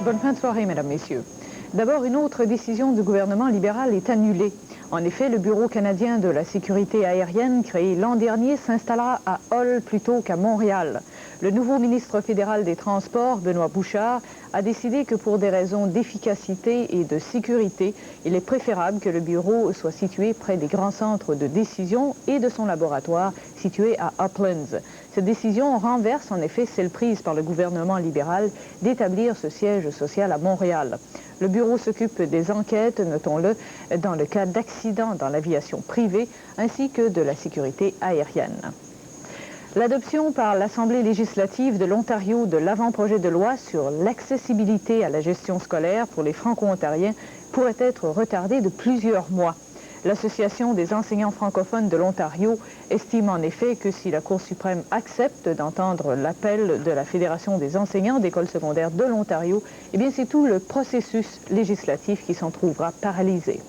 Bonne fin de soirée, mesdames, messieurs. D'abord, une autre décision du gouvernement libéral est annulée. En effet, le Bureau canadien de la sécurité aérienne, créé l'an dernier, s'installera à Hull plutôt qu'à Montréal. Le nouveau ministre fédéral des Transports, Benoît Bouchard, a décidé que pour des raisons d'efficacité et de sécurité, il est préférable que le bureau soit situé près des grands centres de décision et de son laboratoire situé à Uplands. Cette décision renverse en effet celle prise par le gouvernement libéral d'établir ce siège social à Montréal. Le bureau s'occupe des enquêtes, notons-le, dans le cas d'accidents dans l'aviation privée ainsi que de la sécurité aérienne. L'adoption par l'Assemblée législative de l'Ontario de l'avant-projet de loi sur l'accessibilité à la gestion scolaire pour les Franco-ontariens pourrait être retardée de plusieurs mois. L'Association des enseignants francophones de l'Ontario estime en effet que si la Cour suprême accepte d'entendre l'appel de la Fédération des enseignants d'écoles secondaires de l'Ontario, eh bien c'est tout le processus législatif qui s'en trouvera paralysé.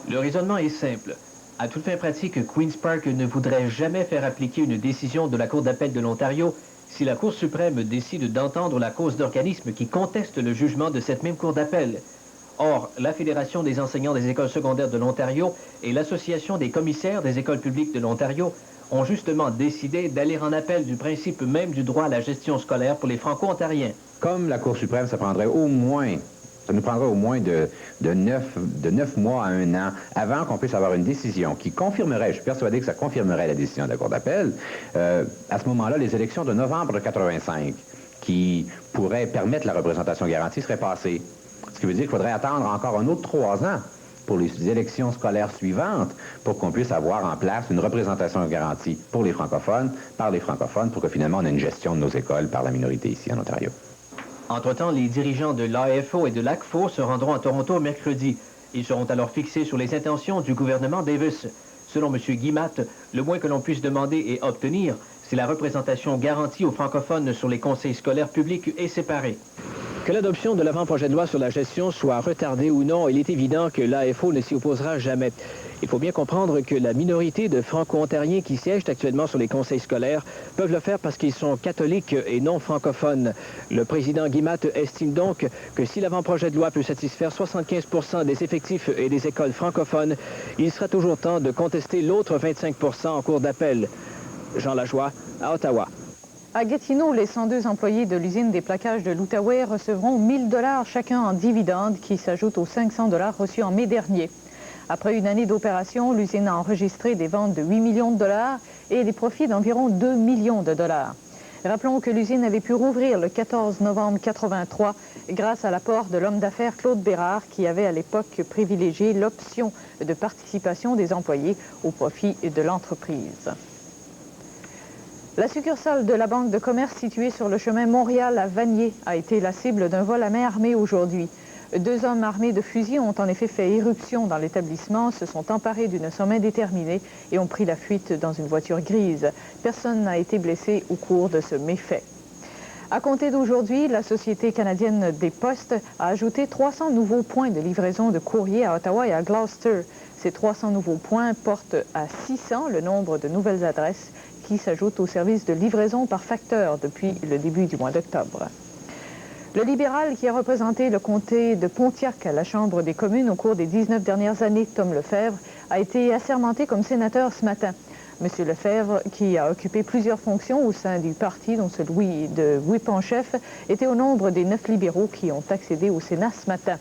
Le raisonnement est simple. À toute fin pratique, Queen's Park ne voudrait jamais faire appliquer une décision de la Cour d'appel de l'Ontario si la Cour suprême décide d'entendre la cause d'organismes qui contestent le jugement de cette même Cour d'appel. Or, la Fédération des enseignants des écoles secondaires de l'Ontario et l'Association des commissaires des écoles publiques de l'Ontario ont justement décidé d'aller en appel du principe même du droit à la gestion scolaire pour les Franco-ontariens. Comme la Cour suprême, ça nous prendrait au moins de 9 mois à 1 an avant qu'on puisse avoir une décision qui confirmerait, je suis persuadé que ça confirmerait la décision de la Cour d'appel, à ce moment-là, les élections de novembre de 85, qui pourraient permettre la représentation garantie, seraient passées. Ce qui veut dire qu'il faudrait attendre encore un autre 3 ans pour les élections scolaires suivantes pour qu'on puisse avoir en place une représentation garantie pour les francophones, par les francophones, pour que finalement on ait une gestion de nos écoles par la minorité ici en Ontario. Entre-temps, les dirigeants de l'AFO et de l'ACFO se rendront à Toronto mercredi. Ils seront alors fixés sur les intentions du gouvernement Davis. Selon M. Guillemot, le moins que l'on puisse demander et obtenir, c'est la représentation garantie aux francophones sur les conseils scolaires publics et séparés. Que l'adoption de l'avant-projet de loi sur la gestion soit retardée ou non, il est évident que l'AFO ne s'y opposera jamais. Il faut bien comprendre que la minorité de Franco-ontariens qui siègent actuellement sur les conseils scolaires peuvent le faire parce qu'ils sont catholiques et non francophones. Le président Guillemot estime donc que si l'avant-projet de loi peut satisfaire 75% des effectifs et des écoles francophones, il sera toujours temps de contester l'autre 25% en cours d'appel. Jean Lajoie, à Ottawa. À Gatineau, les 102 employés de l'usine des plaquages de l'Outaouais recevront 1 000 $ chacun en dividendes qui s'ajoutent aux 500 $ reçus en mai dernier. Après une année d'opération, l'usine a enregistré des ventes de 8 millions de dollars et des profits d'environ 2 millions de dollars. Rappelons que l'usine avait pu rouvrir le 14 novembre 1983 grâce à l'apport de l'homme d'affaires Claude Bérard qui avait à l'époque privilégié l'option de participation des employés au profit de l'entreprise. La succursale de la Banque de commerce située sur le chemin Montréal à Vanier a été la cible d'un vol à main armée aujourd'hui. 2 hommes armés de fusils ont en effet fait éruption dans l'établissement, se sont emparés d'une somme indéterminée et ont pris la fuite dans une voiture grise. Personne n'a été blessé au cours de ce méfait. À compter d'aujourd'hui, la Société canadienne des postes a ajouté 300 nouveaux points de livraison de courrier à Ottawa et à Gloucester. Ces 300 nouveaux points portent à 600 le nombre de nouvelles adresses qui s'ajoutent au service de livraison par facteur depuis le début du mois d'octobre. Le libéral qui a représenté le comté de Pontiac à la Chambre des communes au cours des 19 dernières années, Tom Lefebvre, a été assermenté comme sénateur ce matin. M. Lefebvre, qui a occupé plusieurs fonctions au sein du parti, dont celui de whip en chef, était au nombre des 9 libéraux qui ont accédé au Sénat ce matin.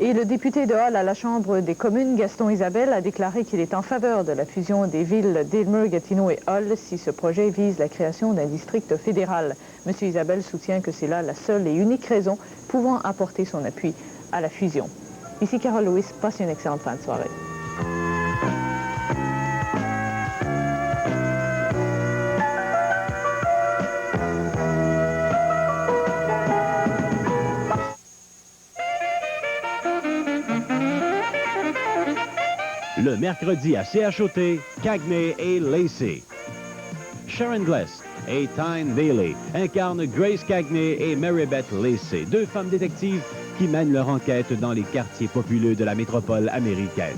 Et le député de Hull à la Chambre des communes, Gaston Isabelle, a déclaré qu'il est en faveur de la fusion des villes d'Aylmer, Gatineau et Hull si ce projet vise la création d'un district fédéral. M. Isabelle soutient que c'est là la seule et unique raison pouvant apporter son appui à la fusion. Ici Carole Lewis, passe une excellente fin de soirée. Le mercredi à CHOT, Cagney et Lacey. Sharon Gless et Tyne Daly incarnent Grace Cagney et Marybeth Lacey, 2 femmes détectives qui mènent leur enquête dans les quartiers populeux de la métropole américaine.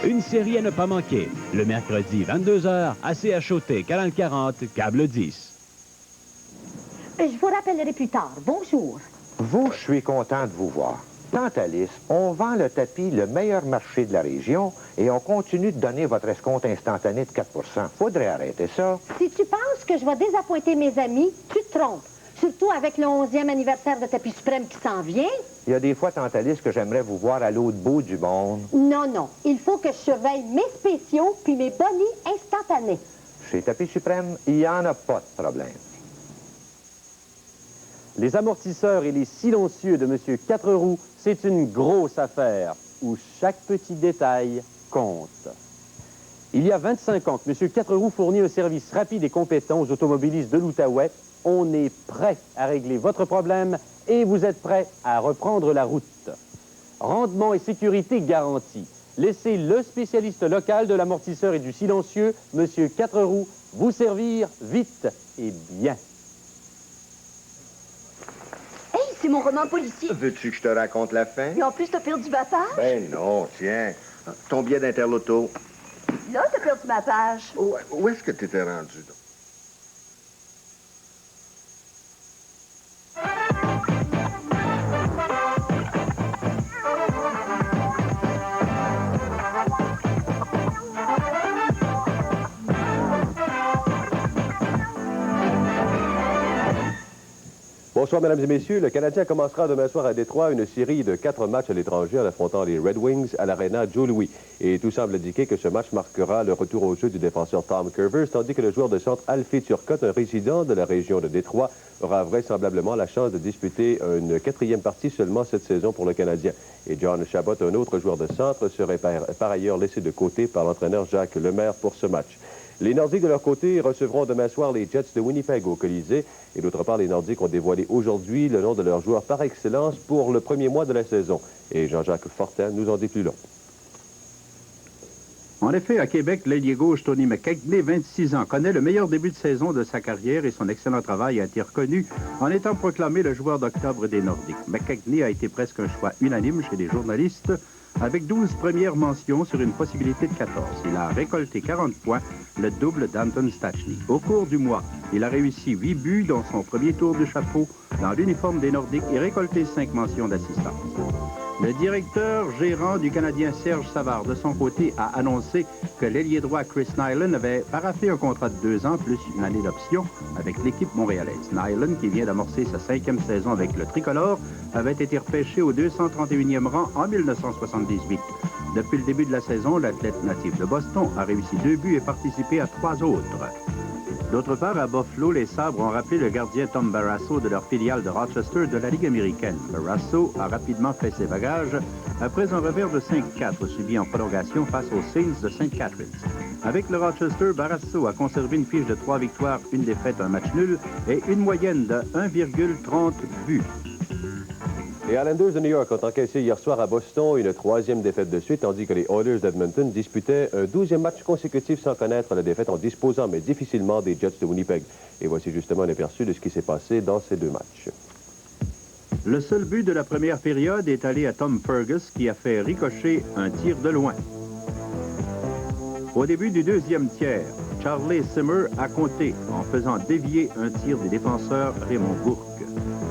Une série à ne pas manquer. Le mercredi, 22h, à CHOT, Canal 40, câble 10. Je vous rappellerai plus tard. Bonjour. Vous, je suis content de vous voir. Tant Alice, on vend le tapis le meilleur marché de la région et on continue de donner votre escompte instantané de 4 %. Faudrait arrêter ça. Si tu penses que je vais désappointer mes amis, tu te trompes. Surtout avec le 11e anniversaire de Tapis Suprême qui s'en vient. Il y a des fois, tant Alice, que j'aimerais vous voir à l'autre bout du monde. Non, non. Il faut que je surveille mes spéciaux puis mes bonnies instantanés. Chez Tapis Suprême, il n'y en a pas de problème. Les amortisseurs et les silencieux de M. Quatreroux, c'est une grosse affaire où chaque petit détail compte. Il y a 25 ans que M. Quatreroux fournit un service rapide et compétent aux automobilistes de l'Outaouais. On est prêt à régler votre problème et vous êtes prêt à reprendre la route. Rendement et sécurité garantis. Laissez le spécialiste local de l'amortisseur et du silencieux, M. Quatreroux, vous servir vite et bien. C'est mon roman policier. Veux-tu que je te raconte la fin? Et en plus, t'as perdu ma page. Ben non, tiens. Ton billet d'Interloto. Là, t'as perdu ma page. Où est-ce que tu étais rendu, donc? Bonsoir, mesdames et messieurs. Le Canadien commencera demain soir à Détroit une série de 4 matchs à l'étranger en affrontant les Red Wings à l'Arena Joe Louis. Et tout semble indiquer que ce match marquera le retour au jeu du défenseur Tom Curvers, tandis que le joueur de centre Alfie Turcotte, un résident de la région de Détroit, aura vraisemblablement la chance de disputer une 4e partie seulement cette saison pour le Canadien. Et John Chabot, un autre joueur de centre, serait par ailleurs laissé de côté par l'entraîneur Jacques Lemaire pour ce match. Les Nordiques, de leur côté, recevront demain soir les Jets de Winnipeg au Colisée. Et d'autre part, les Nordiques ont dévoilé aujourd'hui le nom de leur joueur par excellence pour le premier mois de la saison. Et Jean-Jacques Fortin nous en dit plus long. En effet, à Québec, l'ailier gauche Tony McKegney, 26 ans, connaît le meilleur début de saison de sa carrière et son excellent travail a été reconnu en étant proclamé le joueur d'octobre des Nordiques. McKegney a été presque un choix unanime chez les journalistes, avec 12 premières mentions sur une possibilité de 14. Il a récolté 40 points, le double d'Anton Stachny. Au cours du mois, il a réussi 8 buts dans son premier tour de chapeau dans l'uniforme des Nordiques et récolté 5 mentions d'assistance. Le directeur gérant du Canadien Serge Savard, de son côté, a annoncé que l'ailier droit Chris Nilan avait paraphé un contrat de 2 ans plus une année d'option avec l'équipe montréalaise. Nilan, qui vient d'amorcer sa 5e saison avec le tricolore, avait été repêché au 231e rang en 1978. Depuis le début de la saison, l'athlète natif de Boston a réussi 2 buts et participé à 3 autres. D'autre part, à Buffalo, les Sabres ont rappelé le gardien Tom Barrasso de leur filiale de Rochester de la Ligue américaine. Barrasso a rapidement fait ses bagages après un revers de 5-4 subi en prolongation face aux Saints de St. Catharines. Avec le Rochester, Barrasso a conservé une fiche de 3 victoires, 1 défaite, 1 match nul et une moyenne de 1,30 buts. Les Islanders de New York ont encaissé hier soir à Boston une 3e défaite de suite, tandis que les Oilers d'Edmonton disputaient un 12e match consécutif sans connaître la défaite en disposant, mais difficilement, des Jets de Winnipeg. Et voici justement un aperçu de ce qui s'est passé dans ces 2 matchs. Le seul but de la première période est allé à Tom Fergus, qui a fait ricocher un tir de loin. Au début du 2e tiers, Charlie Simmer a compté en faisant dévier un tir des défenseurs Raymond Bourque.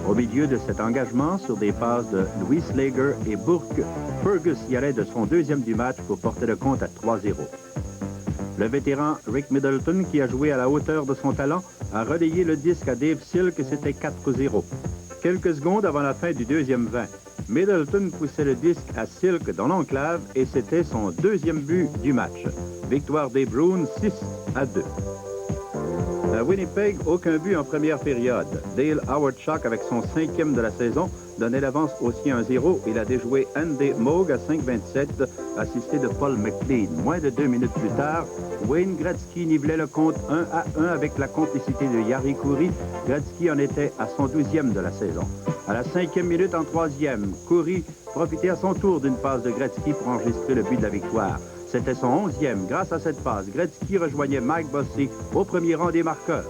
Au milieu de cet engagement, sur des passes de Louis Slager et Bourque, Fergus y allait de son 2e du match pour porter le compte à 3-0. Le vétéran Rick Middleton, qui a joué à la hauteur de son talent, a relayé le disque à Dave Silk et c'était 4-0. Quelques secondes avant la fin du 2e 20, Middleton poussait le disque à Silk dans l'enclave et c'était son 2e but du match. Victoire des Bruins 6-2. À Winnipeg, aucun but en première période. Dale Howard-Shock, avec son 5e de la saison, donnait l'avance au sien 1-0. Il a déjoué Andy Moog à 5-27, assisté de Paul McLean. Moins de 2 minutes plus tard, Wayne Gretzky nivelait le compte 1-1 avec la complicité de Jari Kurri. Gretzky en était à son 12e de la saison. À la 5e minute en 3e, Kurri profitait à son tour d'une passe de Gretzky pour enregistrer le but de la victoire. C'était son 11e. Grâce à cette passe, Gretzky rejoignait Mike Bossy au premier rang des marqueurs.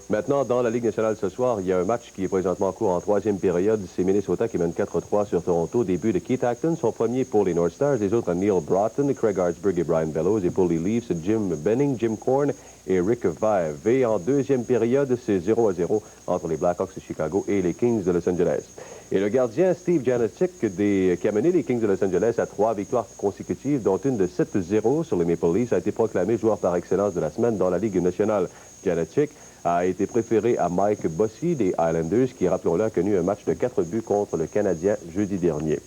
Maintenant, dans la Ligue nationale ce soir, il y a un match qui est présentement en cours en troisième période. C'est Minnesota qui mène 4-3 sur Toronto. Début de Keith Acton, son premier pour les North Stars. Les autres, Neil Broughton, Craig Artsburg et Brian Bellows. Et pour les Leafs, Jim Benning, Jim Korn et Rick Vaive. Et en deuxième période, c'est 0-0 entre les Blackhawks de Chicago et les Kings de Los Angeles. Et le gardien Steve Janicic, qui a mené les Kings de Los Angeles à 3 victoires consécutives, dont une de 7-0 sur les Maple Leafs, a été proclamé joueur par excellence de la semaine dans la Ligue nationale. Janicic a été préféré à Mike Bossy des Islanders, qui, rappelons-le, a connu un match de 4 buts contre le Canadien jeudi dernier.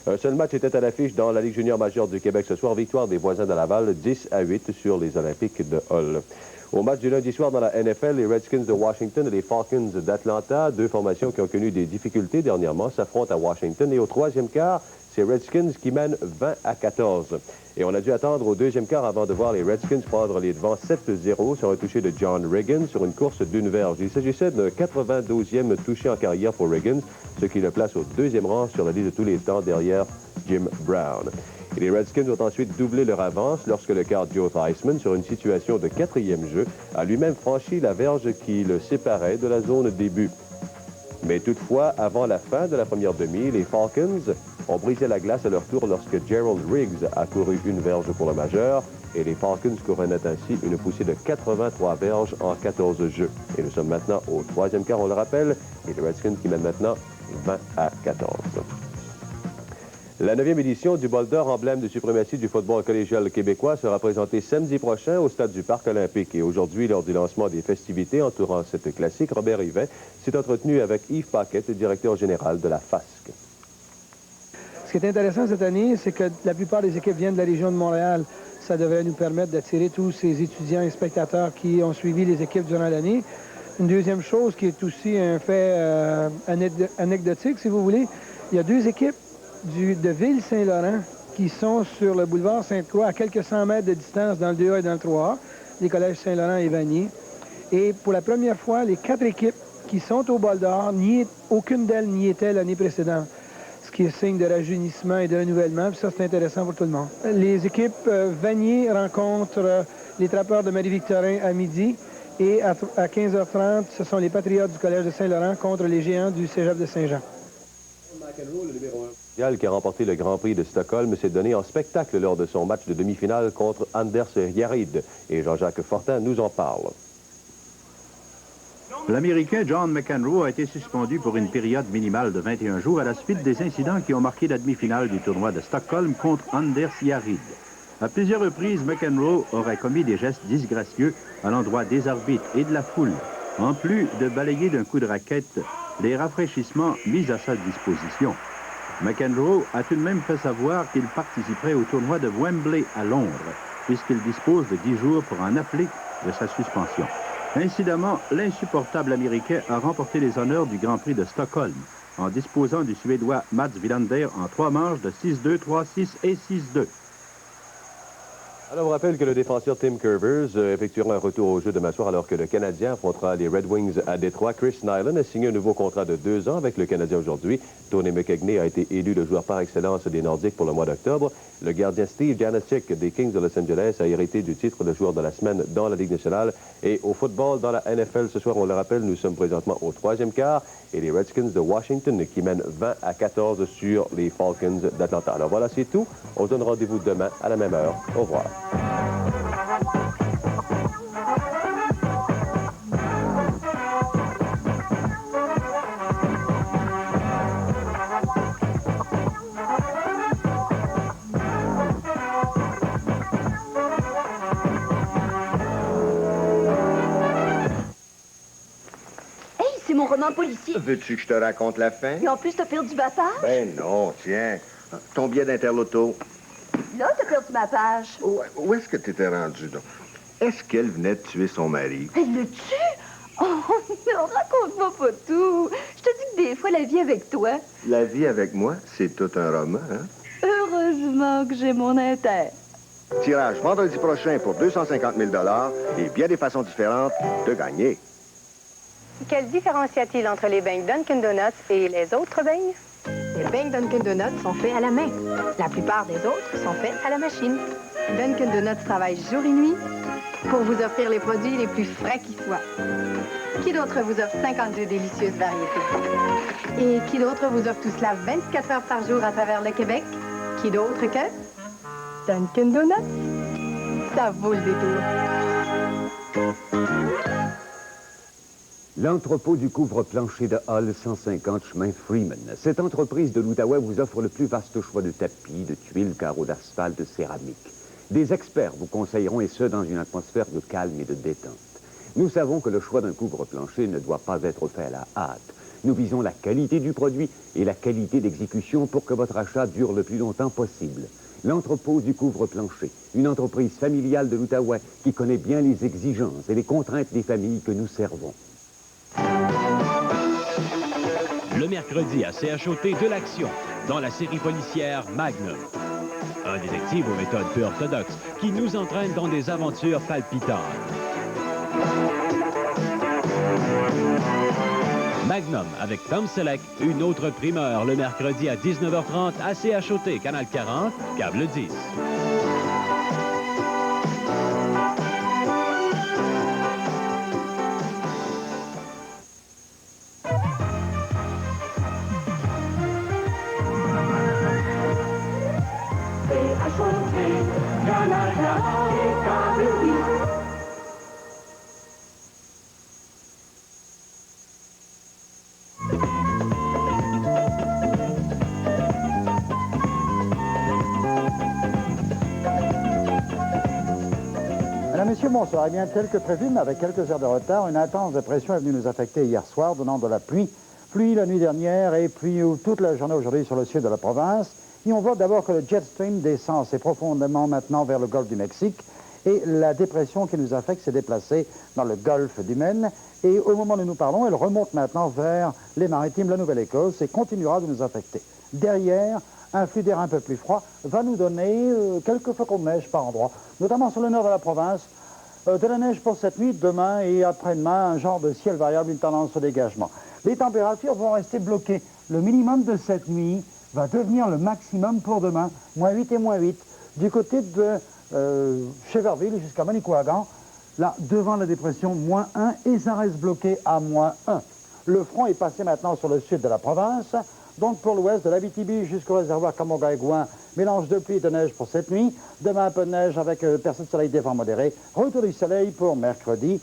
Un seul match était à l'affiche dans la Ligue junior majeure du Québec ce soir. Victoire des voisins de Laval, 10-8 sur les Olympiques de Hull. Au match du lundi soir dans la NFL, les Redskins de Washington et les Falcons d'Atlanta, deux formations qui ont connu des difficultés dernièrement, s'affrontent à Washington. Et au troisième quart, c'est Redskins qui mènent 20-14. Et on a dû attendre au deuxième quart avant de voir les Redskins prendre les devants 7-0 sur un touché de John Riggins sur une course d'une verge. Il s'agissait d'un 92e touché en carrière pour Riggins, ce qui le place au deuxième rang sur la liste de tous les temps derrière Jim Brown. Et les Redskins ont ensuite doublé leur avance lorsque le quart Joe Theismann, sur une situation de quatrième jeu, a lui-même franchi la verge qui le séparait de la zone début. Mais toutefois, avant la fin de la première demi, les Falcons ont brisé la glace à leur tour lorsque Gerald Riggs a couru une verge pour le majeur et les Falcons couronnaient ainsi une poussée de 83 verges en 14 jeux. Et nous sommes maintenant au troisième quart, on le rappelle, et les Redskins qui mènent maintenant 20-14. La 9e édition du Bol d'Or, emblème de suprématie du football collégial québécois, sera présentée samedi prochain au stade du Parc olympique. Et aujourd'hui, lors du lancement des festivités entourant cette classique, Robert Yvain s'est entretenu avec Yves Paquette, directeur général de la FASC. Ce qui est intéressant cette année, c'est que la plupart des équipes viennent de la région de Montréal. Ça devrait nous permettre d'attirer tous ces étudiants et spectateurs qui ont suivi les équipes durant l'année. Une deuxième chose qui est aussi un fait anecdotique, si vous voulez, il y a deux équipes de Ville-Saint-Laurent qui sont sur le boulevard Sainte-Croix à quelques 100 mètres de distance dans le 2A et dans le 3A, les collèges Saint-Laurent et Vanier. Et pour la première fois, les 4 équipes qui sont au Bol d'Or, aucune d'elles n'y était l'année précédente, ce qui est signe de rajeunissement et de renouvellement, puis ça c'est intéressant pour tout le monde. Les équipes Vanier rencontrent les Trappeurs de Marie-Victorin à midi et à 15h30, ce sont les Patriotes du Collège de Saint-Laurent contre les Géants du Cégep de Saint-Jean. Qui a remporté le Grand Prix de Stockholm s'est donné en spectacle lors de son match de demi-finale contre Anders Järryd. Et Jean-Jacques Fortin nous en parle. L'Américain John McEnroe a été suspendu pour une période minimale de 21 jours à la suite des incidents qui ont marqué la demi-finale du tournoi de Stockholm contre Anders Järryd. À plusieurs reprises, McEnroe aurait commis des gestes disgracieux à l'endroit des arbitres et de la foule, en plus de balayer d'un coup de raquette les rafraîchissements mis à sa disposition. McEnroe a tout de même fait savoir qu'il participerait au tournoi de Wembley à Londres, puisqu'il dispose de 10 jours pour en appeler de sa suspension. Incidemment, l'insupportable Américain a remporté les honneurs du Grand Prix de Stockholm, en disposant du Suédois Mats Wilander en 3 manches de 6-2, 3-6 et 6-2. Alors, on vous rappelle que le défenseur Tim Curvers effectuera un retour au jeu demain soir alors que le Canadien affrontera les Red Wings à Détroit. Chris Nyland a signé un nouveau contrat de 2 ans avec le Canadien aujourd'hui. Tony McKegney a été élu le joueur par excellence des Nordiques pour le mois d'octobre. Le gardien Steve Janicic des Kings de Los Angeles a hérité du titre de joueur de la semaine dans la Ligue nationale. Et au football, dans la NFL, ce soir, on le rappelle, nous sommes présentement au 3e quart. Et les Redskins de Washington qui mènent 20-14 sur les Falcons d'Atlanta. Alors voilà, c'est tout. On se donne rendez-vous demain à la même heure. Au revoir. C'est mon roman policier. Veux-tu que je te raconte la fin? Et en plus, t'as perdu ma page. Ben non, tiens. Ton billet d'Interloto. Là, t'as perdu ma page. Où est-ce que t'étais rendu, donc? Est-ce qu'elle venait de tuer son mari? Elle le tue? Oh, non, raconte-moi pas tout. Je te dis que des fois, la vie avec toi... La vie avec moi, c'est tout un roman, hein? Heureusement que j'ai mon inter. Tirage vendredi prochain pour 250 000 et bien des façons différentes de gagner. Quelle différence y a-t-il entre les beignes Dunkin' Donuts et les autres beignes? Les beignes Dunkin' Donuts sont faits à la main. La plupart des autres sont faits à la machine. Dunkin' Donuts travaille jour et nuit pour vous offrir les produits les plus frais qui soient. Qui d'autre vous offre 52 délicieuses variétés? Et qui d'autre vous offre tout cela 24 heures par jour à travers le Québec? Qui d'autre que Dunkin' Donuts? Ça vaut le détour. L'entrepôt du couvre-plancher de Hall 150 chemin Freeman. Cette entreprise de l'Outaouais vous offre le plus vaste choix de tapis, de tuiles, carreaux d'asphalte, de céramique. Des experts vous conseilleront, et ce, dans une atmosphère de calme et de détente. Nous savons que le choix d'un couvre-plancher ne doit pas être fait à la hâte. Nous visons la qualité du produit et la qualité d'exécution pour que votre achat dure le plus longtemps possible. L'entrepôt du couvre-plancher, une entreprise familiale de l'Outaouais qui connaît bien les exigences et les contraintes des familles que nous servons. Le mercredi à CHOT, de l'action dans la série policière Magnum. Un détective aux méthodes peu orthodoxes qui nous entraîne dans des aventures palpitantes. Magnum avec Tom Selleck, une autre primeur le mercredi à 19h30 à CHOT, Canal 40, câble 10. Mesdames, Messieurs, bonsoir. Eh bien, tel que prévu, mais avec quelques heures de retard, une intense dépression est venue nous affecter hier soir, donnant de la pluie. Pluie la nuit dernière et pluie toute la journée aujourd'hui sur le sud de la province. Et on voit d'abord que le jet stream descend assez profondément maintenant vers le golfe du Mexique. Et la dépression qui nous affecte s'est déplacée dans le golfe du Maine. Et au moment où nous parlons, elle remonte maintenant vers les maritimes de la Nouvelle-Écosse et continuera de nous affecter. Derrière, un flux d'air un peu plus froid va nous donner quelques flocons de neige par endroit, notamment sur le nord de la province. De la neige pour cette nuit, demain et après-demain, un genre de ciel variable, une tendance au dégagement. Les températures vont rester bloquées. Le minimum de cette nuit va devenir le maximum pour demain, -8 et -8. Du côté de Cheverville jusqu'à Manicouagan, là, devant la dépression, -1 et ça reste bloqué à -1. Le front est passé maintenant sur le sud de la province. Donc pour l'ouest, de l'Abitibi jusqu'au réservoir Kamonga-Gouin, mélange de pluie et de neige pour cette nuit. Demain, un peu de neige avec percée de soleil, des vents modérés. Retour du soleil pour mercredi.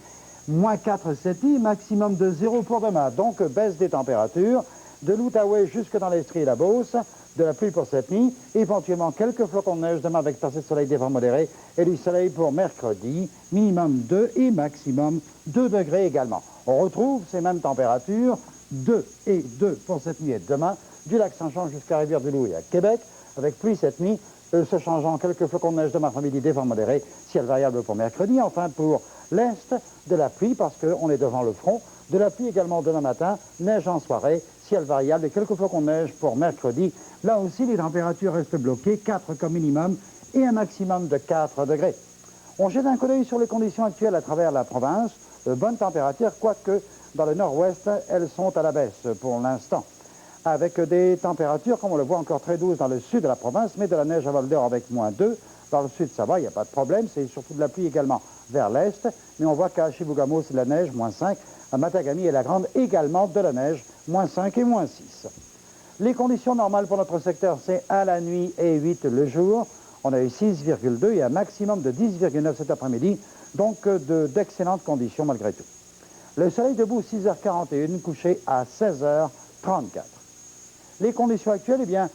-4 cette nuit, maximum de 0 pour demain. Donc baisse des températures. De l'Outaouais jusque dans l'Estrie et la Beauce. De la pluie pour cette nuit. Éventuellement quelques flocons de neige demain avec percée de soleil, des vents modérés. Et du soleil pour mercredi. Minimum 2 et maximum 2 degrés également. On retrouve ces mêmes températures. 2 et 2 pour cette nuit et demain, du lac Saint-Jean jusqu'à Rivière-du-Loup et à Québec, avec pluie cette nuit, se changeant quelques flocons de neige demain après-midi, des vents modérés, ciel variable pour mercredi. Enfin, pour l'est, de la pluie, parce qu'on est devant le front, de la pluie également demain matin, neige en soirée, ciel variable et quelques flocons de neige pour mercredi. Là aussi, les températures restent bloquées, 4 comme minimum et un maximum de 4 degrés. On jette un coup d'œil sur les conditions actuelles à travers la province, bonne température, quoique dans le nord-ouest, elles sont à la baisse pour l'instant, avec des températures, comme on le voit, encore très douces dans le sud de la province, mais de la neige à Val d'Or avec -2. Dans le sud, ça va, il n'y a pas de problème. C'est surtout de la pluie également vers l'est, mais on voit qu'à Chibougamau, c'est de la neige, -5. À Matagami et La Grande, également de la neige, -5 et -6. Les conditions normales pour notre secteur, c'est à la nuit et 8 le jour. On a eu 6,2 et un maximum de 10,9 cet après-midi, donc d'excellentes conditions malgré tout. Le soleil debout, 6h41, couché à 16h34. Les conditions actuelles, eh bien,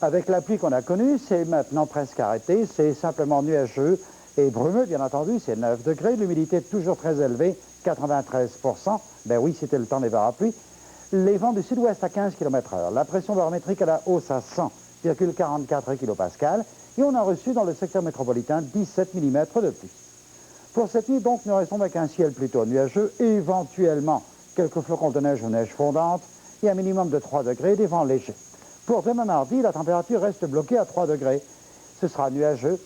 avec la pluie qu'on a connue, c'est maintenant presque arrêté. C'est simplement nuageux et brumeux, bien entendu. C'est 9 degrés. L'humidité est toujours très élevée, 93%. Ben oui, c'était le temps des parapluies. Les vents du sud-ouest à 15 km/h. La pression barométrique à la hausse à 100,44 kPa. Et on a reçu dans le secteur métropolitain 17 mm de pluie. Pour cette nuit, donc, nous restons avec un ciel plutôt nuageux, éventuellement quelques flocons de neige ou neige fondante, et un minimum de 3 degrés, des vents légers. Pour demain mardi, la température reste bloquée à 3 degrés. Ce sera nuageux,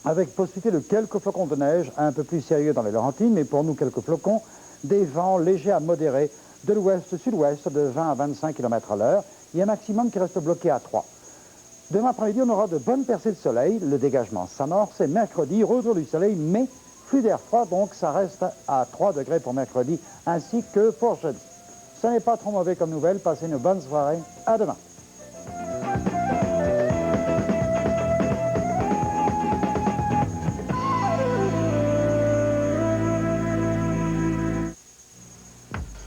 avec possibilité de quelques flocons de neige, un peu plus sérieux dans les Laurentines, mais pour nous, quelques flocons, des vents légers à modérés, de l'ouest-sud-ouest, de 20 à 25 km/h, et un maximum qui reste bloqué à 3. Demain après-midi, on aura de bonnes percées de soleil, le dégagement s'amorce, et mercredi, retour du soleil, mais Plus d'air froid, donc ça reste à 3 degrés pour mercredi, ainsi que pour jeudi. Ce n'est pas trop mauvais comme nouvelle. Passez une bonne soirée. À demain.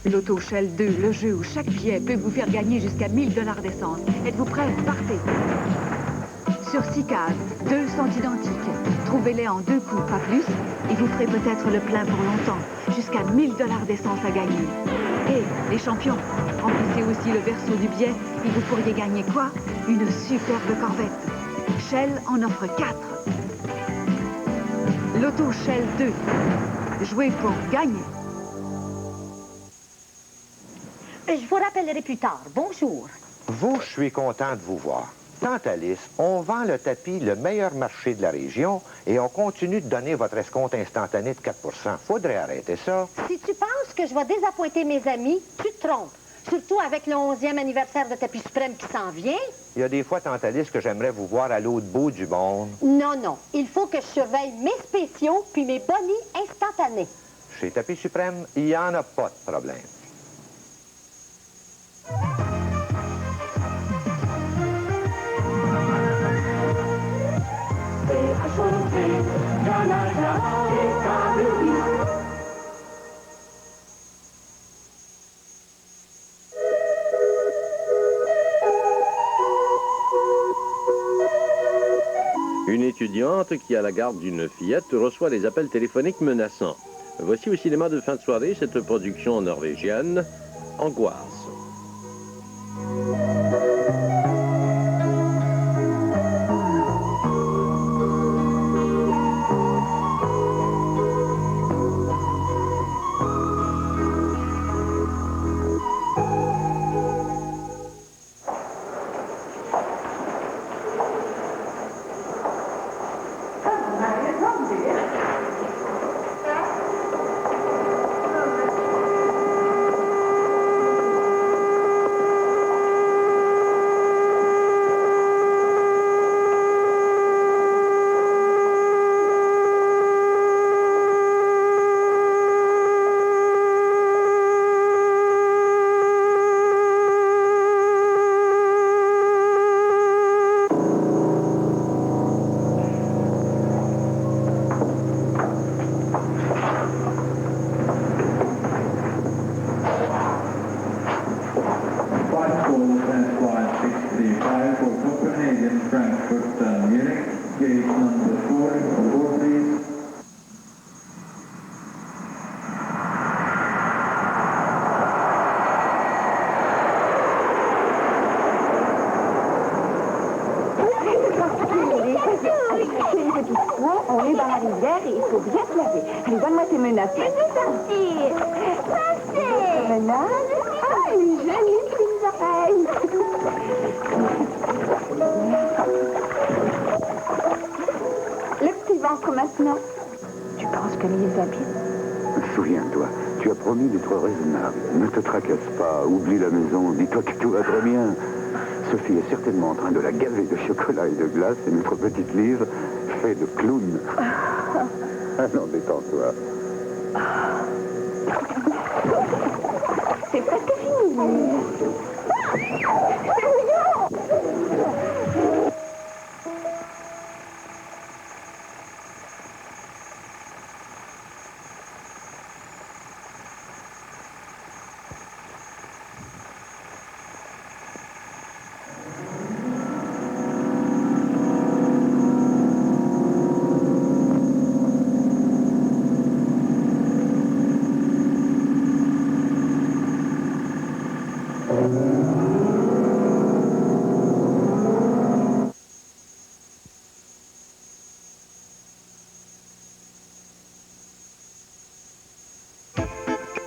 L'Auto Shell 2, le jeu où chaque billet peut vous faire gagner jusqu'à 1000 $ d'essence. Êtes-vous prêts? Partez! Sur 6 cases, 2 sont identiques. Trouvez-les en 2 coups, pas plus, et vous ferez peut-être le plein pour longtemps. Jusqu'à 1000 $ d'essence à gagner. Et les champions, remplissez aussi le verso du billet et vous pourriez gagner quoi? Une superbe Corvette. Shell en offre 4. L'Auto Shell 2. Jouez pour gagner. Je vous rappellerai plus tard. Bonjour. Vous, je suis content de vous voir. Tant Alice, on vend le tapis le meilleur marché de la région et on continue de donner votre escompte instantané de 4 %. Faudrait arrêter ça. Si tu penses que je vais désappointer mes amis, tu te trompes. Surtout avec le 11e anniversaire de Tapis Suprême qui s'en vient. Il y a des fois, tant Alice, que j'aimerais vous voir à l'autre bout du monde. Non, non. Il faut que je surveille mes spéciaux puis mes bonnies instantanés. Chez Tapis Suprême, il n'y en a pas de problème. Une étudiante qui, à la garde d'une fillette, reçoit des appels téléphoniques menaçants. Voici au cinéma de fin de soirée cette production norvégienne, Angoisse. On est dans la rivière et il faut bien se laver. Allez, donne-moi tes menottes. Je veux sortir. Passez. Menottes? Ah, une jolie petites oreilles. Le petit ventre maintenant. Tu penses que les habite? Souviens-toi, tu as promis d'être raisonnable. Ne te tracasse pas, oublie la maison, dis-toi que tout va très bien. Sophie est certainement en train de la gaver de chocolat et de glace et notre petite Lise fait de clown. Ah non, détends-toi. C'est presque fini.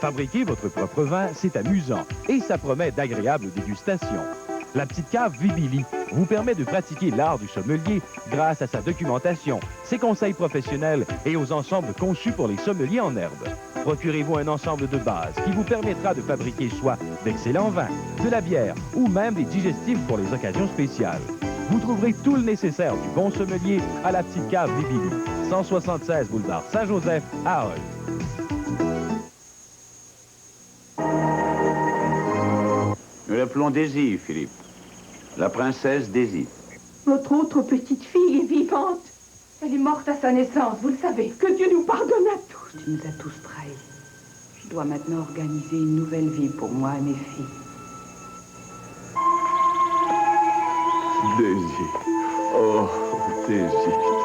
Fabriquer votre propre vin, c'est amusant et ça promet d'agréables dégustations. La petite cave Vibili vous permet de pratiquer l'art du sommelier grâce à sa documentation, ses conseils professionnels et aux ensembles conçus pour les sommeliers en herbe. Procurez-vous un ensemble de base qui vous permettra de fabriquer soit d'excellents vins, de la bière ou même des digestifs pour les occasions spéciales. Vous trouverez tout le nécessaire du bon sommelier à la petite cave Vivili, 176 boulevard Saint-Joseph à Hall. Nous l'appelons Daisy, Philippe. La princesse Daisy. Votre autre petite fille est vivante. Elle est morte à sa naissance, vous le savez. Que Dieu nous pardonne à tous. Tu nous as tous trahis. Je dois maintenant organiser une nouvelle vie pour moi et mes filles. Daisy. Oh, Daisy.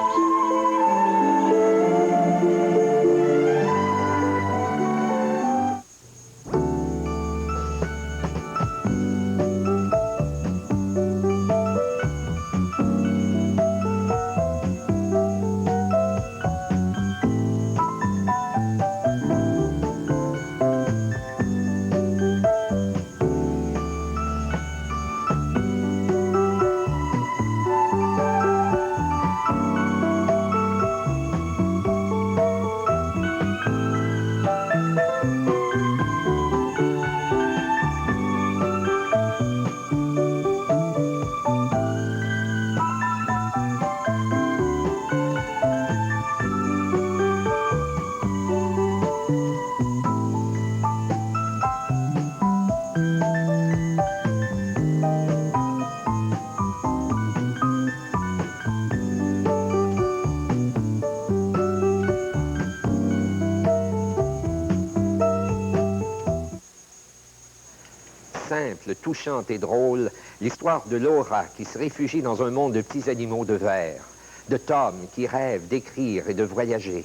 Simple, touchante et drôle, l'histoire de Laura qui se réfugie dans un monde de petits animaux de verre, de Tom qui rêve d'écrire et de voyager,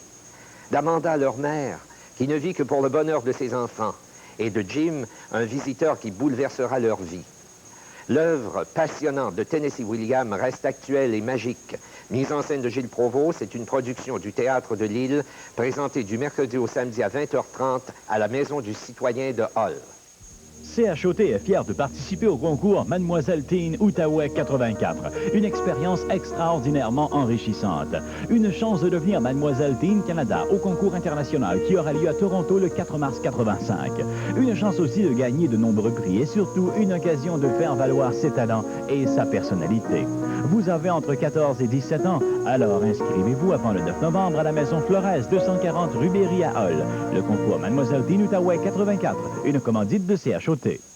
d'Amanda, leur mère, qui ne vit que pour le bonheur de ses enfants, et de Jim, un visiteur qui bouleversera leur vie. L'œuvre passionnante de Tennessee Williams reste actuelle et magique. Mise en scène de Gilles Provost, c'est une production du Théâtre de Lille, présentée du mercredi au samedi à 20h30 à la Maison du Citoyen de Hall. CHOT est fier de participer au concours Mademoiselle Teen Outaouais 84. Une expérience extraordinairement enrichissante. Une chance de devenir Mademoiselle Teen Canada au concours international qui aura lieu à Toronto le 4 mars 85. Une chance aussi de gagner de nombreux prix et surtout une occasion de faire valoir ses talents et sa personnalité. Vous avez entre 14 et 17 ans, alors inscrivez-vous avant le 9 novembre à la Maison Flores, 240 rue Berry à Hall. Le concours Mademoiselle Teen Outaouais 84, une commandite de CHOT.